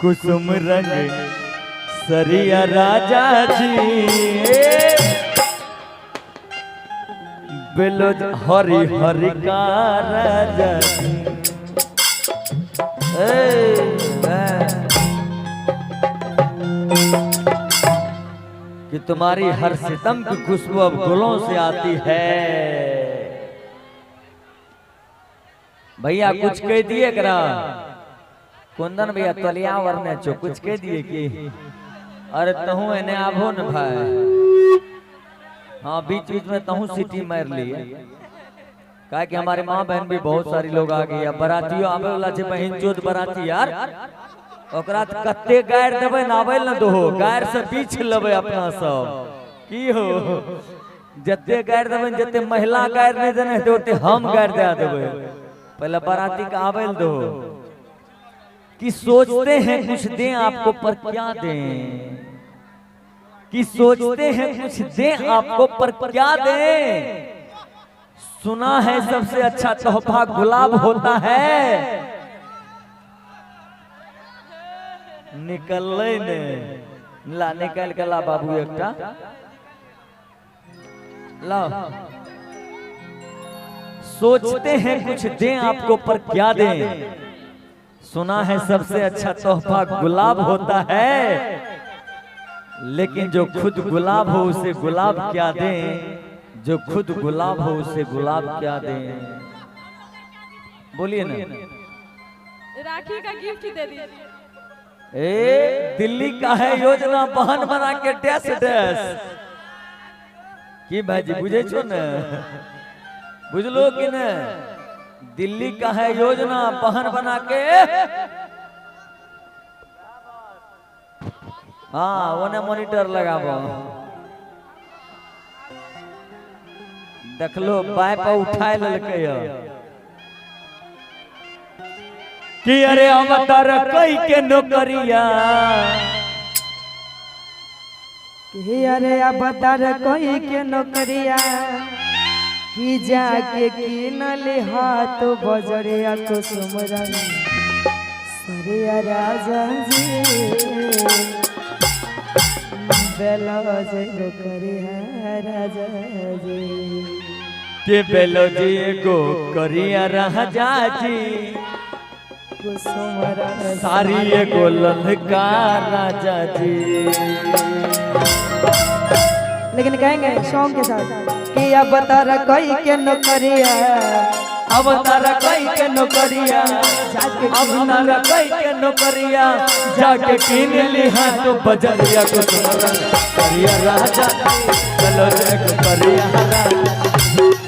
कुसुम रंग सरिया राजा जी बेलोज हरि हरि का राजा जी। कि तुम्हारी हर सितम की खुशबू अब गुलों से आती है। भैया कुछ कह दिए करा कुंदन भैया तलिया वरने चो कुछ कह दिए कि अरे तहु एने आभो न भाई। हाँ बीच बीच में तहु सीटी मार ली कहा कि हमारे माँ बहन भी बहुत सारी लोग आ गई। अब बरातियों आवे वाला छे बहन चोद बराती यार ओकरा कत्ते गायर देबे न आवे न दो गायर से पीछ लेबे अपना सब की हो जत्ते गायर देबे जत्ते महिला गायर नहीं देने तो ओते हम गायर दे देबे। पहले बराती का आवे दो कि सोचते हैं कुछ दें आपको पर क्या दें। कि सोचते हैं कुछ दें आपको पर क्या दें। सुना है सबसे अच्छा तोहफा गुलाब होता है। निकल ने ला निकल के ला बाबू एकटा ला। सोचते हैं कुछ दें आपको पर क्या दें। सुना है सबसे अच्छा तोहफा गुलाब होता है। लेकिन जो खुद गुलाब हो उसे गुलाब क्या दें। जो खुद गुलाब हो उसे गुलाब क्या दें। बोलिए ना राखी का गिफ्ट दे दीजिए। दिल्ली का है योजना बहन बना के डैश डैश की भाजी बुझे छो न बुझलो कि न। दिल्ली का है योजना बहन बना के हाँ ओने मॉनिटर लगाबो देखलो बाय पर उठाए ललके कि अरे अवतार कई के नौकरिया कि अरे अवतार कई के नौकरिया कि जाके किनले हाथ बजरिया कुसुम रंग सरिया राजा जी बेलोज नौकरिया राजा जी के बेलोज एगो करिया राजा जी कुसुम रंग सारी एगो ललका राजा जी। लेकिन कहेंगे सॉन्ग के साथ कि अवतार कई के नौकरिया अवतार कई के नौकरिया अवतार कई के नौकरिया जाके किन ली हाथ बजरिया कुसुम रंग करिया राजा बेलोज एगो करिया राजा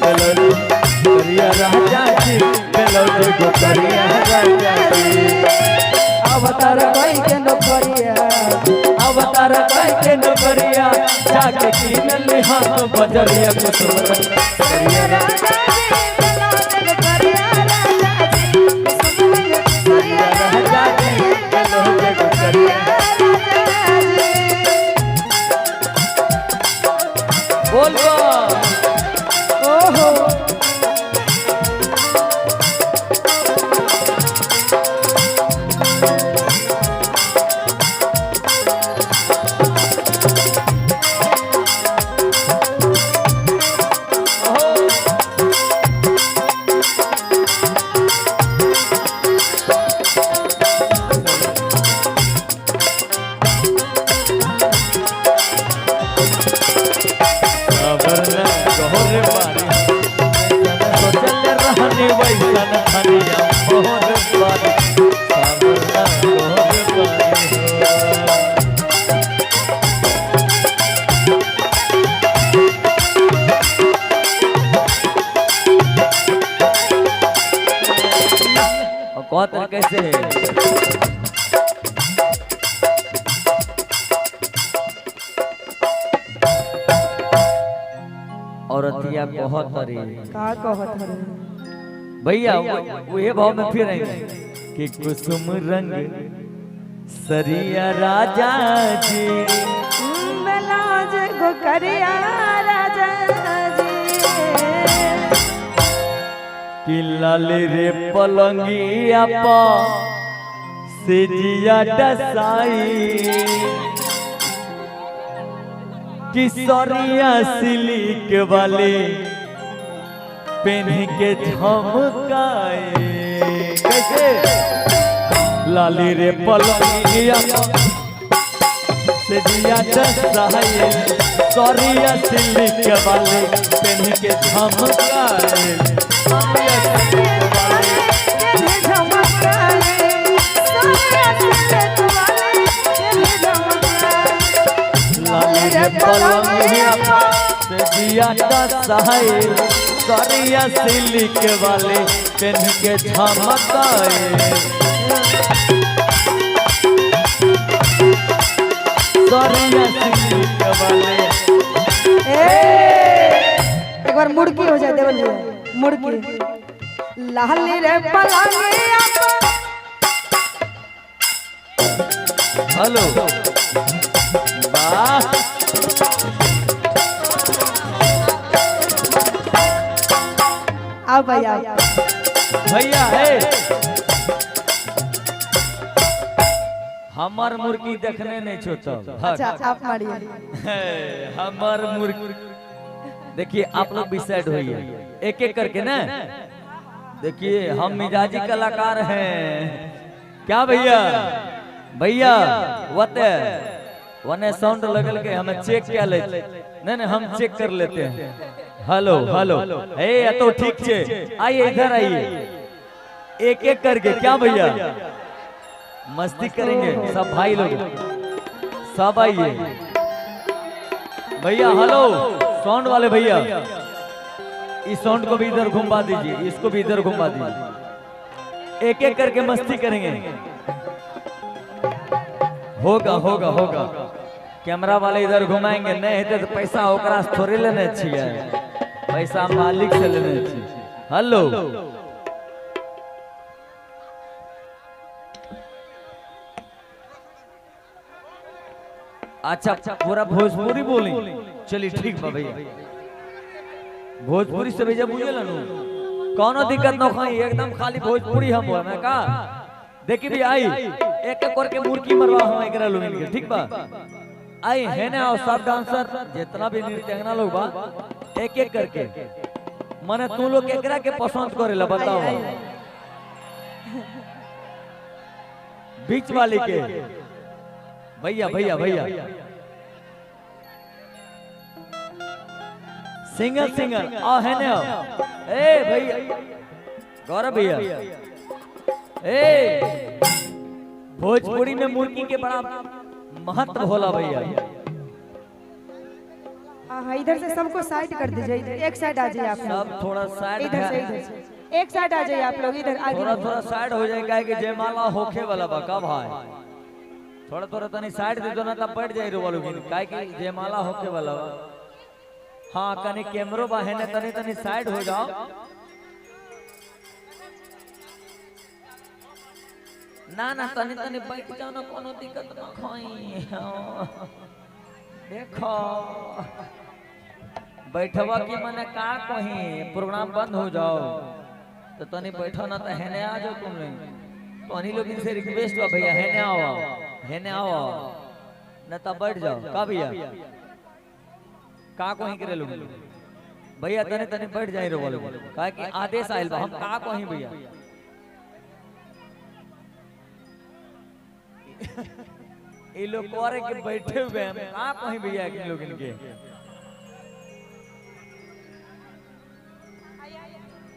करिया राजा जी बेलोज एगो करिया राजा जी। अवतार कई के नौकरिया अवतार कई के नौकरिया जाके किन ली हाथ बजरिया कुसुम रंग करिया राजा बोलो ओहो बहुत कैसे औरतिया बहुत का कहत हरे भैया वही भाव में फिर आएंगे कि कुसुम रंग सरिया राजा जी बेलोज गो करिया राजा जी कि लाल रे पलंगिया पा से जिया डसाई किशोरिया सिलिक वाले पेन के झमकाए कैसे लाली रे पलंगिया से जिया डसाई किशोरिया सिलिक वाले पेन के झमकाए पलंगिया से जिया डसाई किशोरिया सिलिक वाले पेन के झमकाए एक बार मुड़की हो जाए देवन भैया मुड़की लाली रे पलंगिया हेलो वाह आओ भैया भैया है हमार मुर्गी देखने नहीं छोटा अच्छा आप मारिए हमार मुर्गी देखिए आप लोग डिसाइड होइए एक एक करके ना देखिए हम मिजाजी कलाकार हैं क्या भैया भैया वते वने साउंड लगल के हमें चेक क्या ले नहीं हम चेक कर लेते हैं हेलो हेलो ए तो ठीक छे आइए इधर आइए एक एक करके क्या भैया मस्ती करेंगे सब भाई लोग सब आइए भैया हेलो साउंड वाले भैया इस साउंड को भी इधर घुमा दीजिए इसको भी इधर घुमा दीजिए एक एक करके मस्ती करेंगे होगा होगा होगा कैमरा वाले इधर घुमाएंगे नहीं है तो पैसा ओकरा से थोड़े लेने चाहिए पैसा मालिक से लेने चाहिए हेलो अच्छा पूरा भोजपुरी बोली चलिए ठीक बा भैया भोजपुरी से भैया बुझे नु कोनो दिक्कत न खाई एकदम खाली भोजपुरी हम हो मैं का देखी भी आई एक एक करके मुर्गी मरवा हम एकरा लोग के ठीक बा आई है ना और सब डांसर जितना भी नृत्यंगना लोग बा एक एक करके माने तू लोग एकरा के पसंद करेला बताओ बीच वाली के भैया भैया भैया सिंगल सिंगल आ है ना ए भैया गौरव भैया ए भोजपुरी में मुर्गी के बड़ा महत्व होला भैया हाँ इधर से सबको साइड कर दीजिए एक साइड आ जाइए आप सब थोड़ा साइड इधर से एक साइड आ जाइए आप लोग इधर आगे थोड़ा थोड़ा साइड हो जाएगा कि जयमाला होखे वाला बा का भाई थोड़ा थोड़ा तनी साइड दे दो ना तब बैठ जाई रो वालों की काहे कि जयमाला होके वाला बा हां कनी कैमरो बा है ने तनी तनी साइड हो जाओ ना ना तनी तनी बैठ जाओ ना कोनो दिक्कत ना खाई देखो बैठवा की माने का कहीं प्रोग्राम बंद हो जाओ तो तनी बैठो ना तो हेने आ जाओ तुम लोग तो लोग इनसे रिक्वेस्ट बा भैया हेने आओ हेने आओ न तब बैठ जाओ का भैया का कहीं करे लोग भैया तने तने बैठ जाई रो बोलो का कि आदेश आइल बा हम का कहीं भैया ये लोग करे के बैठे हुए हम का कहीं भैया के लोग इनके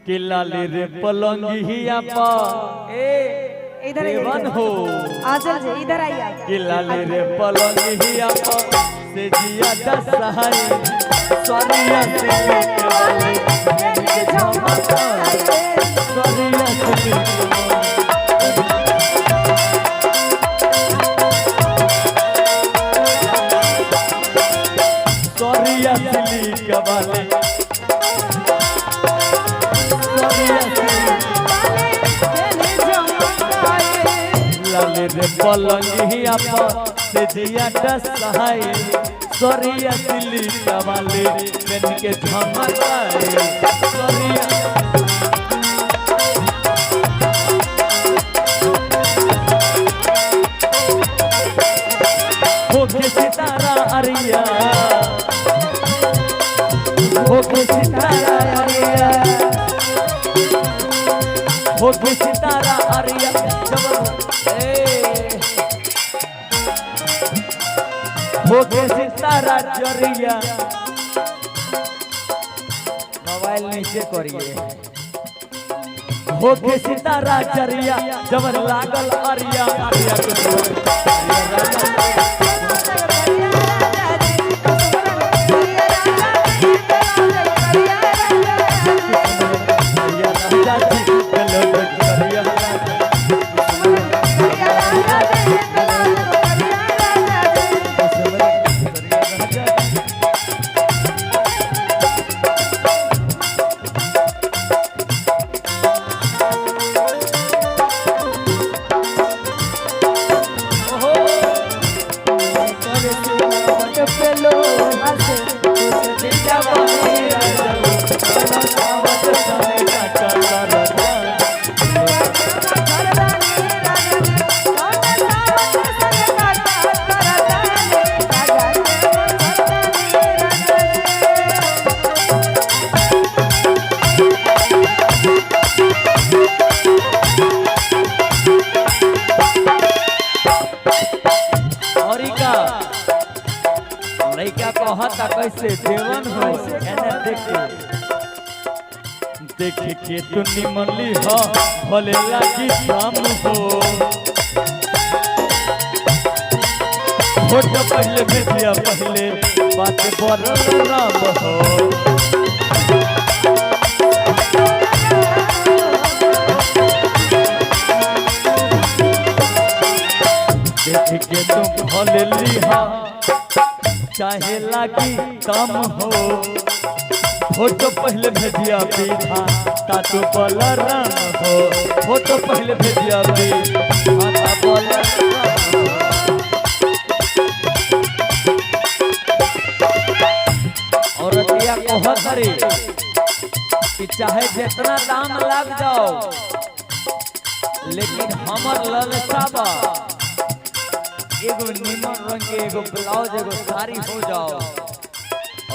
किला ले रे पलंगिया पा ए इधर देवन हो आचल जी इधर आइए किला ले रे पलंगिया पा से जिया दसहाई सरिया से के वाले के झमका सरिया से सरिया से के वाले लाले रे पलंगिया पर से जिया दसहाई सरिया दिल्ली कवाले पेन के झमकाए सरिया अरिया होके सितारा अरिया होके सितारा अरिया होके सितारा जरिया मोबाइल नीचे करिए होके सितारा जरिया जब लागल अरिया अरिया कहता कैसे देवन हो एने देखे के तू निमनली हो भले लागी शाम हो फोटो पहले भेजिया पहले बात बड़ राम हो देखे के तुम भले लिहा चाहे लागी काम हो फोटो पहले भेजिया पीठा तातू बलराम हो फोटो पहले भेजिया पीठा बलराम और दिया कहतरी कि चाहे जितना दाम लग जाओ लेकिन हमर ललसा बा एगो निमन रंग के एगो ब्लाउज एगो साड़ी हो जाओ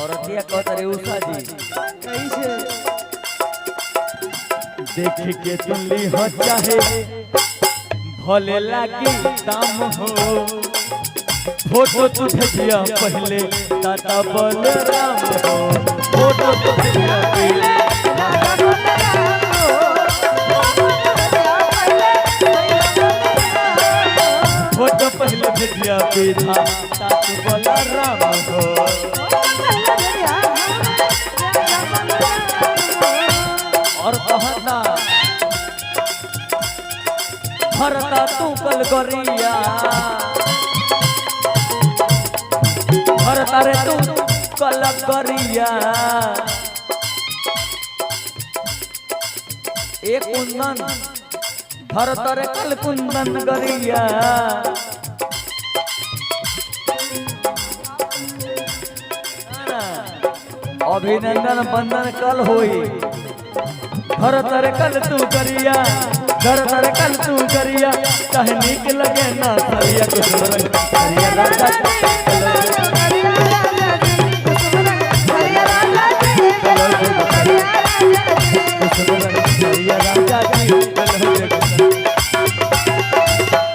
और अतिया कहतरे उषा जी कैसे देख के तुमली हो चाहे भले लागी दाम हो फोटो तू भेजिया पहले दादा बलराम हो फोटो तू भेजिया पहले फोटो पहले भेजिया पीठा तातू बलराम हो और कहता भरता तू कल गरिया भरता रे तू कल गरिया एक कुंदन भरत रे कल कुंदन गरिया अभिनंदन बंदन कल होई भरत रे कल तू करिया भरत रे कल तू करिया चाहे नीक लगे ना करिया कुछ रंग करिया राजा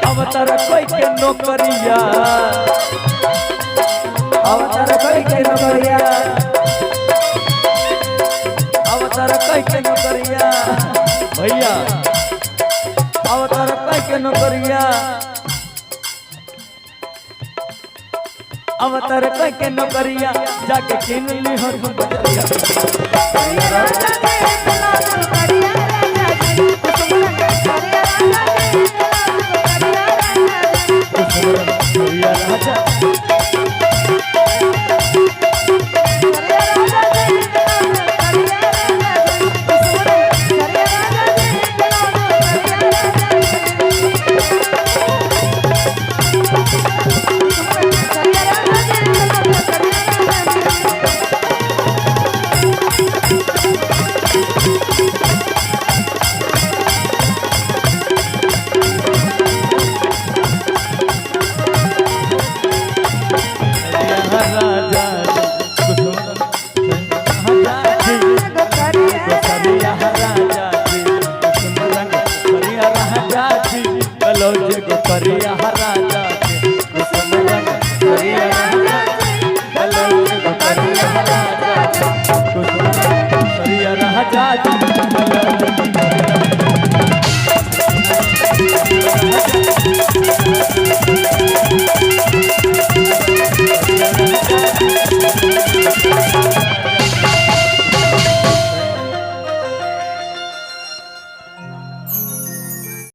अवतार कोई के नौकरिया अवतार कोई के नौकरिया अवतार कोई के नौकरिया भैया अवतार कोई के नौकरिया अवतार कोई के नौकरिया जाके किन ली हो तुम बजरिया राजा